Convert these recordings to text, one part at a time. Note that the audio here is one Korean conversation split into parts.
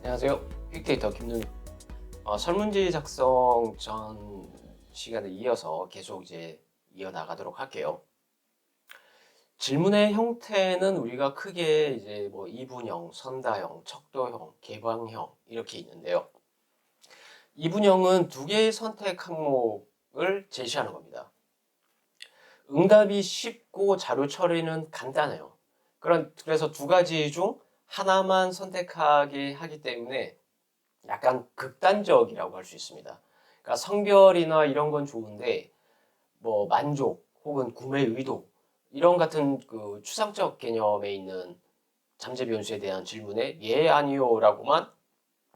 안녕하세요. 빅데이터 김눈입니다. 설문지 작성 전 시간에 이어서 계속 이어나가도록 할게요. 질문의 형태는 우리가 크게 뭐 이분형, 선다형, 척도형, 개방형 이렇게 있는데요. 이분형은 두 개의 선택 항목을 제시하는 겁니다. 응답이 쉽고 자료 처리는 간단해요. 그래서 두 가지 중 하나만 선택하게 하기 때문에 약간 극단적이라고 할 수 있습니다. 그러니까 성별이나 이런 건 좋은데 뭐 만족 혹은 구매 의도 이런 같은 그 추상적 개념에 있는 잠재 변수에 대한 질문에 예 아니요라고만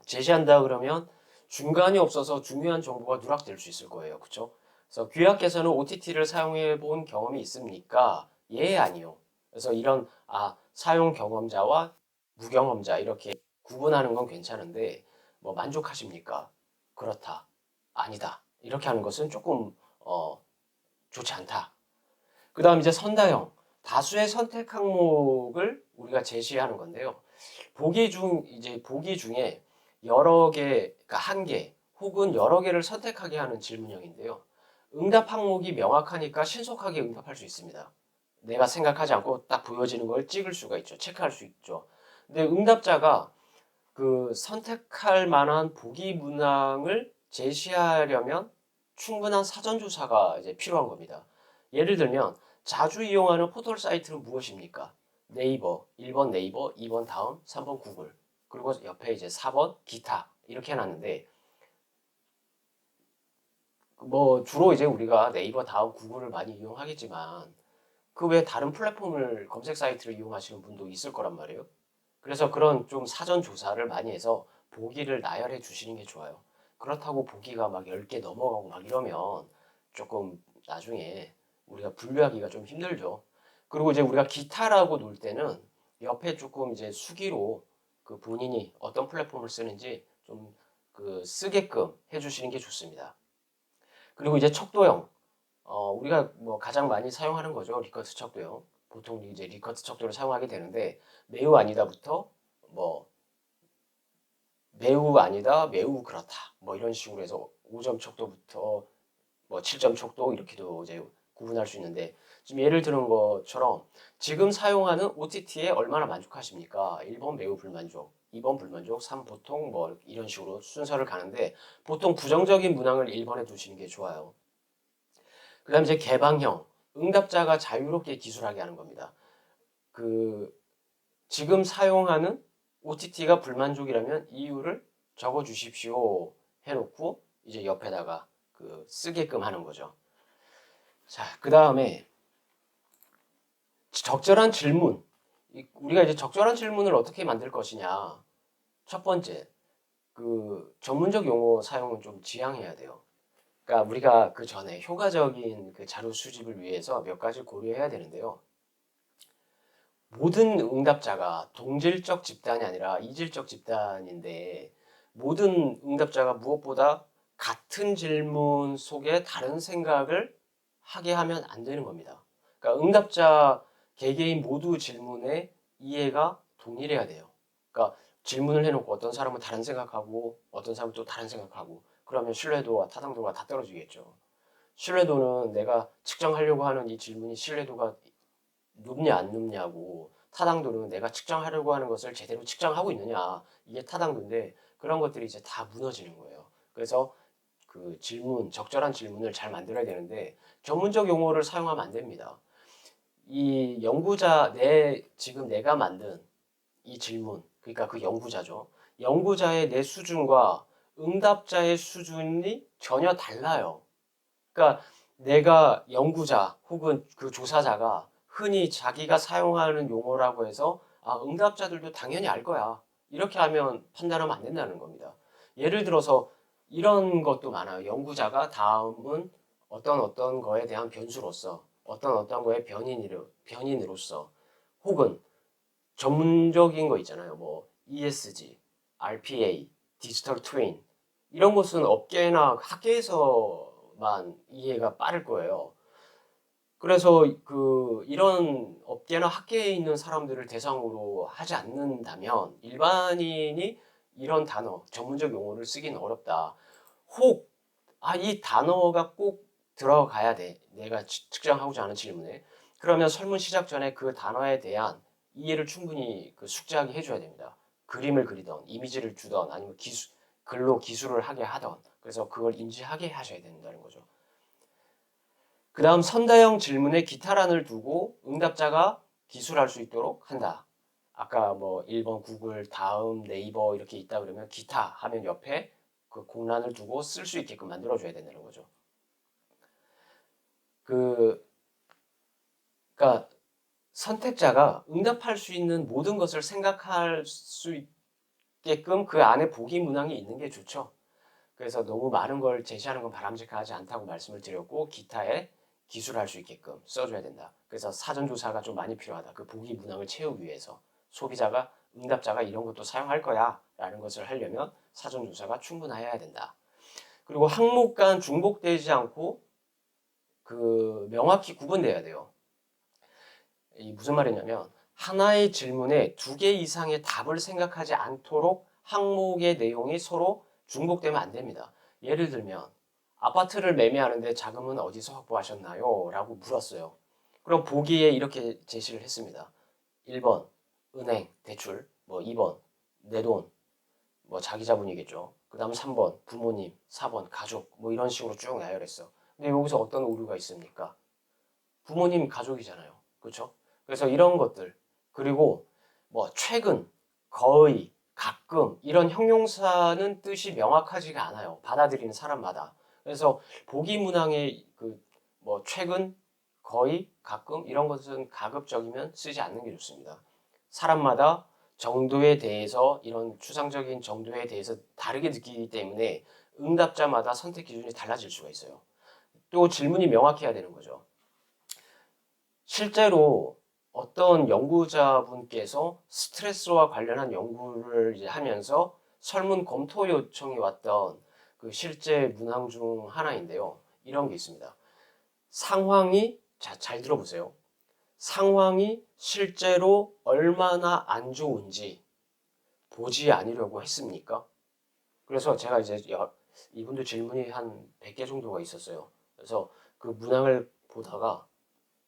제시한다 그러면 중간이 없어서 중요한 정보가 누락될 수 있을 거예요. 그렇죠? 그래서 귀하께서는 OTT를 사용해 본 경험이 있습니까? 예 아니요. 그래서 이런 사용 경험자와 무경험자 이렇게 구분하는 건 괜찮은데 뭐 만족하십니까? 그렇다. 아니다. 이렇게 하는 것은 조금 좋지 않다. 그 다음 이제 선다형. 다수의 선택 항목을 우리가 제시하는 건데요. 보기 중에 여러 개, 그러니까 한 개, 혹은 여러 개를 선택하게 하는 질문형인데요. 응답 항목이 명확하니까 신속하게 응답할 수 있습니다. 내가 생각하지 않고 딱 보여지는 걸 찍을 수가 있죠. 체크할 수 있죠. 근데 응답자가 그 선택할 만한 보기 문항을 제시하려면 충분한 사전 조사가 이제 필요한 겁니다. 예를 들면 자주 이용하는 포털 사이트는 무엇입니까? 네이버, 1번 네이버, 2번 다음, 3번 구글. 그리고 옆에 이제 4번 기타 이렇게 해놨는데 뭐 주로 이제 우리가 네이버 다음 구글을 많이 이용하겠지만 그 외에 다른 플랫폼을 검색 사이트를 이용하시는 분도 있을 거란 말이에요. 그래서 그런 좀 사전 조사를 많이 해서 보기를 나열해 주시는 게 좋아요. 그렇다고 보기가 막 10개 넘어가고 막 이러면 조금 나중에 우리가 분류하기가 좀 힘들죠. 그리고 이제 우리가 기타라고 놓을 때는 옆에 조금 이제 수기로 그 본인이 어떤 플랫폼을 쓰는지 좀 그 쓰게끔 해주시는 게 좋습니다. 그리고 이제 척도형. 우리가 뭐 가장 많이 사용하는 거죠. 리커트 척도형. 보통 이제 리커트 척도를 사용하게 되는데 매우 아니다부터 뭐 매우 아니다, 매우 그렇다. 뭐 이런 식으로 해서 5점 척도부터 뭐 7점 척도 이렇게도 이제 구분할 수 있는데 지금 예를 들은 것처럼 지금 사용하는 OTT에 얼마나 만족하십니까? 1번 매우 불만족, 2번 불만족, 3 보통 뭐 이런 식으로 순서를 가는데 보통 부정적인 문항을 1번에 두시는 게 좋아요. 그 다음에 이제 개방형, 응답자가 자유롭게 기술하게 하는 겁니다. 그 지금 사용하는 OTT가 불만족이라면 이유를 적어 주십시오 해놓고 이제 옆에다가 그 쓰게끔 하는 거죠. 자, 그 다음에 적절한 질문. 우리가 이제 적절한 질문을 어떻게 만들 것이냐. 첫 번째, 그 전문적 용어 사용은 좀 지양해야 돼요. 그러니까 우리가 그 전에 효과적인 그 자료 수집을 위해서 몇 가지 고려해야 되는데요. 모든 응답자가 동질적 집단이 아니라 이질적 집단인데 모든 응답자가 무엇보다 같은 질문 속에 다른 생각을 하게 하면 안 되는 겁니다. 그러니까 응답자 개개인 모두 질문의 이해가 동일해야 돼요. 그러니까 질문을 해놓고 어떤 사람은 다른 생각하고 어떤 사람은 또 다른 생각하고 그러면 신뢰도와 타당도가 다 떨어지겠죠. 신뢰도는 내가 측정하려고 하는 이 질문이 신뢰도가 높냐 안 높냐고 타당도는 내가 측정하려고 하는 것을 제대로 측정하고 있느냐 이게 타당도인데 그런 것들이 이제 다 무너지는 거예요. 그래서 그 질문 적절한 질문을 잘 만들어야 되는데 전문적 용어를 사용하면 안 됩니다. 이 연구자 지금 내가 만든 이 질문 그러니까 그 연구자죠. 연구자의 내 수준과 응답자의 수준이 전혀 달라요. 그러니까 내가 연구자 혹은 그 조사자가 흔히 자기가 사용하는 용어라고 해서 응답자들도 당연히 알 거야. 이렇게 하면 판단하면 안 된다는 겁니다. 예를 들어서 이런 것도 많아요. 연구자가 다음은 어떤 거에 대한 변수로서 어떤 거의 변인으로서 혹은 전문적인 거 있잖아요. 뭐 ESG, RPA, 디지털 트윈 이런 것은 업계나 학계에서만 이해가 빠를 거예요. 그래서 그 이런 업계나 학계에 있는 사람들을 대상으로 하지 않는다면 일반인이 이런 단어, 전문적 용어를 쓰기는 어렵다. 혹, 이 단어가 꼭 들어가야 돼. 내가 측정하고자 하는 질문에. 그러면 설문 시작 전에 그 단어에 대한 이해를 충분히 그 숙지하게 해줘야 됩니다. 그림을 그리던, 이미지를 주던, 아니면 글로 기술을 하게 하던. 그래서 그걸 인지하게 하셔야 된다는 거죠. 그 다음 선다형 질문에 기타란을 두고 응답자가 기술할 수 있도록 한다. 아까 뭐 1번 구글, 다음 네이버 이렇게 있다 그러면 기타 하면 옆에 그 공란을 두고 쓸 수 있게끔 만들어줘야 된다는 거죠. 그러니까 선택자가 응답할 수 있는 모든 것을 생각할 수 있게끔 그 안에 보기 문항이 있는 게 좋죠. 그래서 너무 많은 걸 제시하는 건 바람직하지 않다고 말씀을 드렸고 기타에 기술할 수 있게끔 써줘야 된다. 그래서 사전조사가 좀 많이 필요하다. 그 보기 문항을 채우기 위해서 소비자가 응답자가 이런 것도 사용할 거야 라는 것을 하려면 사전조사가 충분해야 된다. 그리고 항목 간 중복되지 않고 그 명확히 구분돼야 돼요. 이 무슨 말이냐면 하나의 질문에 두 개 이상의 답을 생각하지 않도록 항목의 내용이 서로 중복되면 안 됩니다. 예를 들면 아파트를 매매하는데 자금은 어디서 확보하셨나요? 라고 물었어요. 그럼 보기에 이렇게 제시를 했습니다. 1번 은행 대출, 뭐 2번 내 돈, 뭐 자기 자본이겠죠. 그 다음 3번 부모님, 4번 가족, 뭐 이런 식으로 쭉 나열했어. 근데 여기서 어떤 오류가 있습니까? 부모님 가족이잖아요. 그렇죠? 그래서 이런 것들 그리고 뭐 최근, 거의, 가끔 이런 형용사는 뜻이 명확하지가 않아요. 받아들이는 사람마다. 그래서 보기 문항의 그 뭐 최근, 거의, 가끔 이런 것은 가급적이면 쓰지 않는 게 좋습니다. 사람마다 정도에 대해서 이런 추상적인 정도에 대해서 다르게 느끼기 때문에 응답자마다 선택 기준이 달라질 수가 있어요. 또 질문이 명확해야 되는 거죠. 실제로 어떤 연구자분께서 스트레스와 관련한 연구를 이제 하면서 설문 검토 요청이 왔던 그 실제 문항 중 하나인데요. 이런 게 있습니다. 상황이, 잘 들어보세요. 상황이 실제로 얼마나 안 좋은지 보지 않으려고 했습니까? 그래서 제가 이제 이분들 질문이 한 100개 정도가 있었어요. 그래서 그 문항을 보다가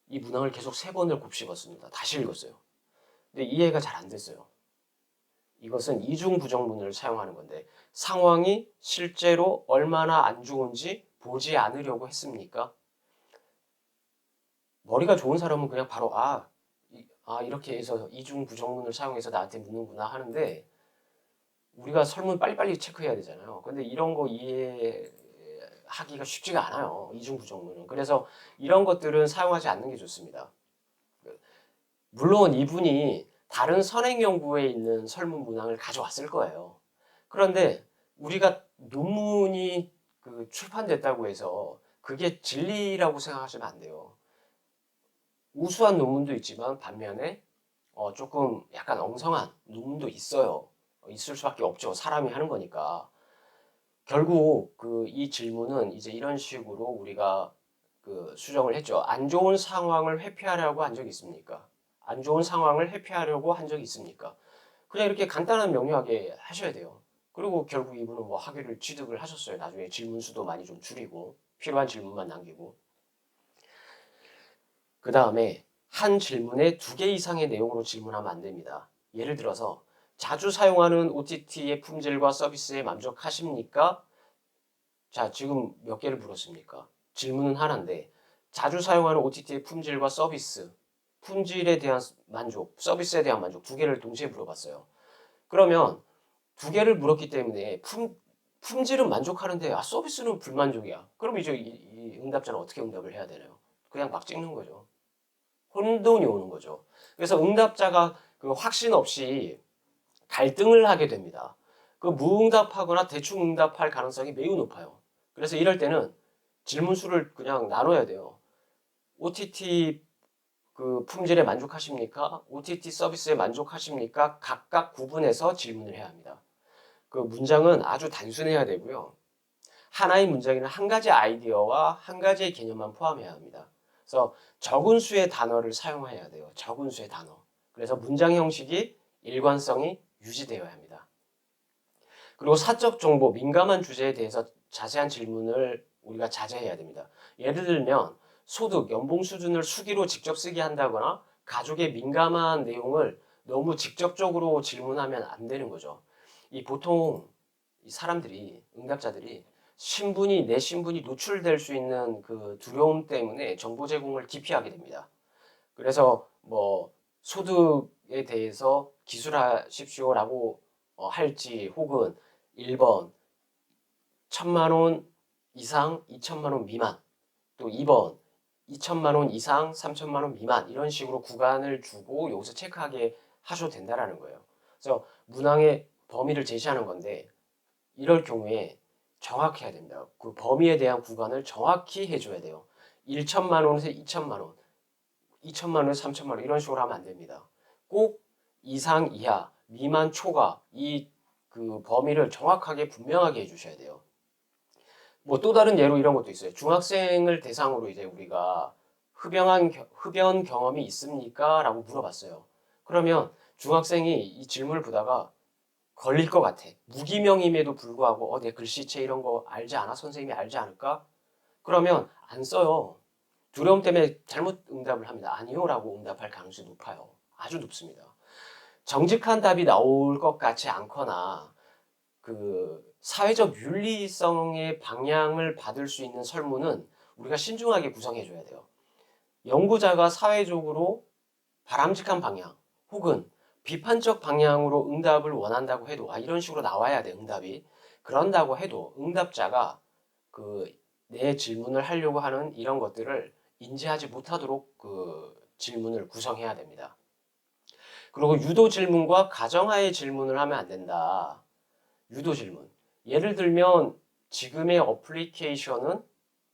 이 문항을 계속 3번을 곱씹었습니다. 다시 읽었어요. 근데 이해가 잘 안 됐어요. 이것은 이중 부정문을 사용하는 건데 상황이 실제로 얼마나 안 좋은지 보지 않으려고 했습니까? 머리가 좋은 사람은 그냥 바로 이렇게 해서 이중 부정문을 사용해서 나한테 묻는구나 하는데 우리가 설문 빨리빨리 체크해야 되잖아요. 근데 이런 거 이해하기가 쉽지가 않아요. 이중 부정문은. 그래서 이런 것들은 사용하지 않는 게 좋습니다. 물론 이분이 다른 선행 연구에 있는 설문 문항을 가져왔을 거예요. 그런데 우리가 논문이 그 출판됐다고 해서 그게 진리라고 생각하시면 안 돼요. 우수한 논문도 있지만 반면에 조금 약간 엉성한 논문도 있어요. 있을 수밖에 없죠. 사람이 하는 거니까. 결국 그 이 질문은 이제 이런 식으로 우리가 그 수정을 했죠. 안 좋은 상황을 회피하려고 한 적이 있습니까? 안 좋은 상황을 회피하려고 한 적이 있습니까? 그냥 이렇게 간단한 명료하게 하셔야 돼요. 그리고 결국 이분은 뭐 학위를 취득을 하셨어요. 나중에 질문 수도 많이 좀 줄이고 필요한 질문만 남기고. 그 다음에 한 질문에 2개 이상의 내용으로 질문하면 안 됩니다. 예를 들어서 자주 사용하는 OTT의 품질과 서비스에 만족하십니까? 자, 지금 몇 개를 물었습니까? 질문은 하나인데 자주 사용하는 OTT의 품질과 서비스, 품질에 대한 만족, 서비스에 대한 만족 2개를 동시에 물어봤어요. 그러면 2개를 물었기 때문에 품질은 만족하는데 서비스는 불만족이야. 그럼 이제 이 응답자는 어떻게 응답을 해야 되나요? 그냥 막 찍는 거죠. 혼돈이 오는 거죠. 그래서 응답자가 그 확신 없이 갈등을 하게 됩니다. 그 무응답하거나 대충 응답할 가능성이 매우 높아요. 그래서 이럴 때는 질문 수를 그냥 나눠야 돼요. OTT 그 품질에 만족하십니까? OTT 서비스에 만족하십니까? 각각 구분해서 질문을 해야 합니다. 그 문장은 아주 단순해야 되고요. 하나의 문장에는 한 가지 아이디어와 한 가지의 개념만 포함해야 합니다. 그래서 적은 수의 단어를 사용해야 돼요. 적은 수의 단어. 그래서 문장 형식이 일관성이 유지되어야 합니다. 그리고 사적 정보, 민감한 주제에 대해서 자세한 질문을 우리가 자제해야 됩니다. 예를 들면 소득, 연봉 수준을 수기로 직접 쓰게 한다거나 가족의 민감한 내용을 너무 직접적으로 질문하면 안 되는 거죠. 이 보통 이 사람들이, 응답자들이 내 신분이 노출될 수 있는 그 두려움 때문에 정보 제공을 기피하게 됩니다. 그래서 뭐 소득에 대해서 기술하십시오라고 할지, 혹은 1번 1천만 원 이상 2천만 원 미만, 또 2번 2천만 원 이상 3천만 원 미만, 이런 식으로 구간을 주고 여기서 체크하게 하셔도 된다라는 거예요. 그래서 문항의 범위를 제시하는 건데 이럴 경우에 정확히 해야 됩니다. 그 범위에 대한 구간을 정확히 해줘야 돼요. 1천만 원에서 2천만 원, 2천만 원에서 3천만 원, 이런 식으로 하면 안 됩니다. 꼭 이상, 이하, 미만, 초과, 이 그 범위를 정확하게 분명하게 해주셔야 돼요. 뭐 또 다른 예로 이런 것도 있어요. 중학생을 대상으로 이제 우리가 흡연 경험이 있습니까? 라고 물어봤어요. 그러면 중학생이 이 질문을 보다가 걸릴 것 같아. 무기명임에도 불구하고 내 글씨체 이런 거 알지 않아? 선생님이 알지 않을까? 그러면 안 써요. 두려움 때문에 잘못 응답을 합니다. 아니요 라고 응답할 가능성이 높아요. 아주 높습니다. 정직한 답이 나올 것 같지 않거나 그 사회적 윤리성의 방향을 받을 수 있는 설문은 우리가 신중하게 구성해 줘야 돼요. 연구자가 사회적으로 바람직한 방향 혹은 비판적 방향으로 응답을 원한다고 해도 이런 식으로 나와야 돼, 응답이. 그런다고 해도 응답자가 그 내 질문을 하려고 하는 이런 것들을 인지하지 못하도록 그 질문을 구성해야 됩니다. 그리고 유도 질문과 가정하에 질문을 하면 안 된다. 유도 질문. 예를 들면 지금의 어플리케이션은,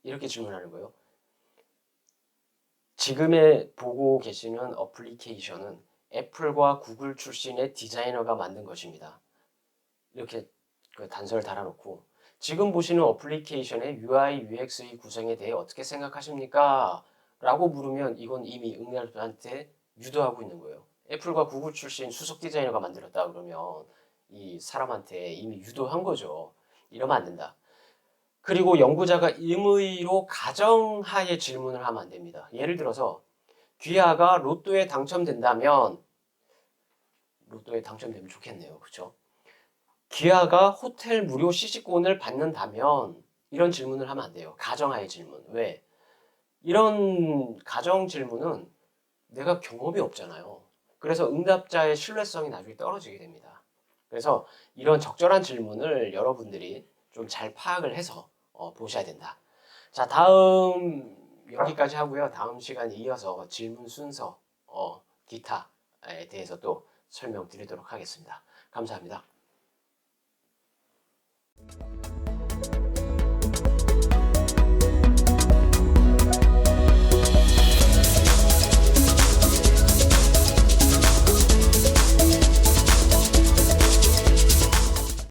이렇게 질문하는 거예요. 지금에 보고 계시는 어플리케이션은 애플과 구글 출신의 디자이너가 만든 것입니다. 이렇게 그 단서를 달아놓고, 지금 보시는 어플리케이션의 UI, UX의 구성에 대해 어떻게 생각하십니까? 라고 물으면 이건 이미 응답자한테 유도하고 있는 거예요. 애플과 구글 출신 수석 디자이너가 만들었다 그러면 이 사람한테 이미 유도한 거죠. 이러면 안 된다. 그리고 연구자가 임의로 가정하에 질문을 하면 안 됩니다. 예를 들어서 귀하가 로또에 당첨된다면, 로또에 당첨되면 좋겠네요. 그렇죠? 귀하가 호텔 무료 시식권을 받는다면, 이런 질문을 하면 안 돼요. 가정하에 질문. 왜? 이런 가정 질문은 내가 경험이 없잖아요. 그래서 응답자의 신뢰성이 나중에 떨어지게 됩니다. 그래서 이런 적절한 질문을 여러분들이 좀 잘 파악을 해서 보셔야 된다. 자, 다음 여기까지 하고요. 다음 시간에 이어서 질문 순서, 기타에 대해서 또 설명드리도록 하겠습니다. 감사합니다.